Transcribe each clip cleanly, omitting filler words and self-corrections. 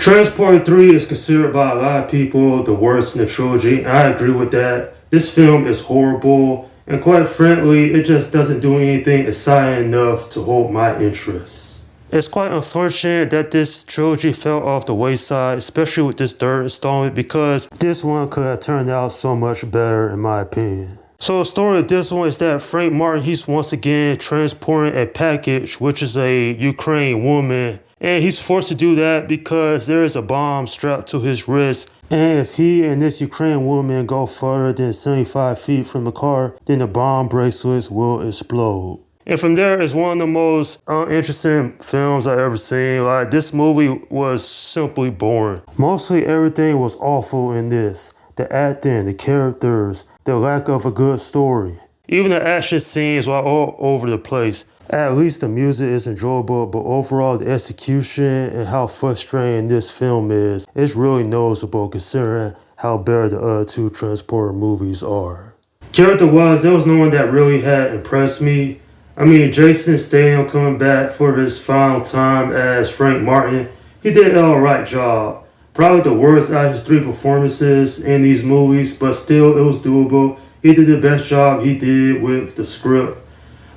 Transporter 3 is considered by a lot of people the worst in the trilogy, and I agree with that. This film is horrible, and quite frankly, it just doesn't do anything exciting enough to hold my interest. It's quite unfortunate that this trilogy fell off the wayside, especially with this third installment, because this one could have turned out so much better in my opinion. So the story of this one is that Frank Martin, he's once again transporting a package, which is a Ukraine woman. And he's forced to do that because there is a bomb strapped to his wrist. And if he and this Ukraine woman go further than 75 feet from the car, then the bomb bracelets will explode. And from there, it's one of the most uninteresting films I've ever seen. Like, this movie was simply boring. Mostly everything was awful in this. The acting, the characters, the lack of a good story. Even the action scenes were all over the place. At least the music is enjoyable, but overall the execution and how frustrating this film is really noticeable considering how better the other two Transporter movies are. Character-wise, there was no one that really had impressed me. I mean, Jason Statham coming back for his final time as Frank Martin, he did an alright job. Probably the worst out of his three performances in these movies, but still it was doable. He did the best job he did with the script.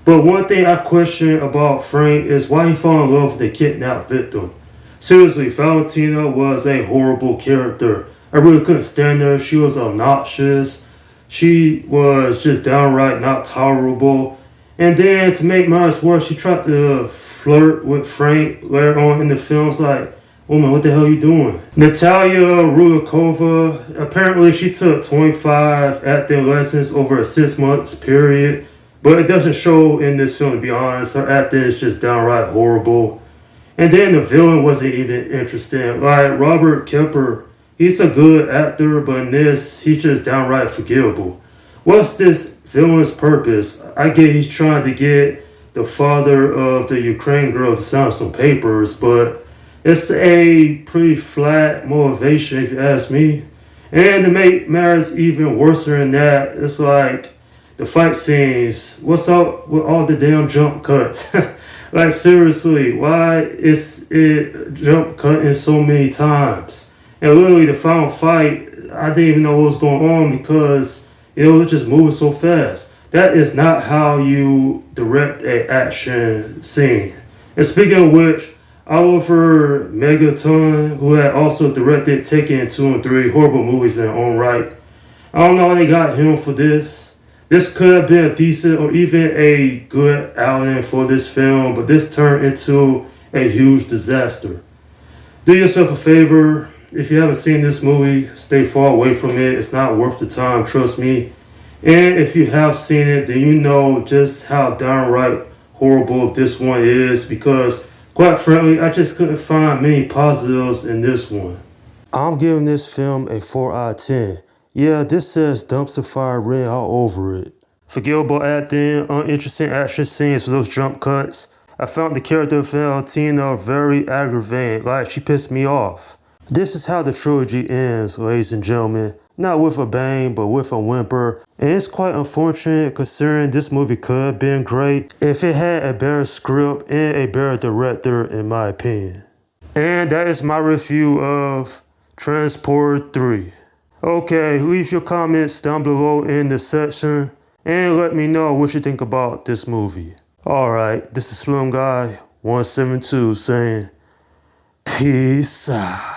But one thing I question about Frank is why he fell in love with the kidnapped victim. Seriously, Valentina was a horrible character. I really couldn't stand her. She was obnoxious. She was just downright not tolerable. And then to make matters worse, she tried to flirt with Frank later on in the film. It's like, woman, what the hell are you doing? Natalia Rudakova, apparently she took 25 acting lessons over a 6 months period. But it doesn't show in this film, to be honest. Her acting is just downright horrible. And then the villain wasn't even interesting. Like Robert Kemper, he's a good actor, but in this, he's just downright forgettable. What's this villain's purpose? I get he's trying to get the father of the Ukraine girl to sign some papers, but it's a pretty flat motivation if you ask me. And to make matters even worse than that, it's like, the fight scenes, what's up with all the damn jump cuts? Like, seriously, why is it jump cutting so many times? And literally the final fight, I didn't even know what was going on because it was just moving so fast. That is not how you direct an action scene. And speaking of which, Oliver Megaton, who had also directed Tekken 2 and 3, horrible movies in their own right. I don't know how they got him for this. This could have been a decent or even a good outing for this film, but this turned into a huge disaster. Do yourself a favor. If you haven't seen this movie, stay far away from it. It's not worth the time, trust me. And if you have seen it, then you know just how downright horrible this one is because, quite frankly, I just couldn't find many positives in this one. I'm giving this film a 4 out of 10. Yeah, this says dumpster fire written all over it. Forgettable acting, uninteresting action scenes with those jump cuts. I found the character of Valentina very aggravating, like she pissed me off. This is how the trilogy ends, ladies and gentlemen. Not with a bang, but with a whimper. And it's quite unfortunate considering this movie could have been great if it had a better script and a better director, in my opinion. And that is my review of Transporter 3. Okay, leave your comments down below in the section and let me know what you think about this movie. Alright, this is Slim Guy 172 saying peace out.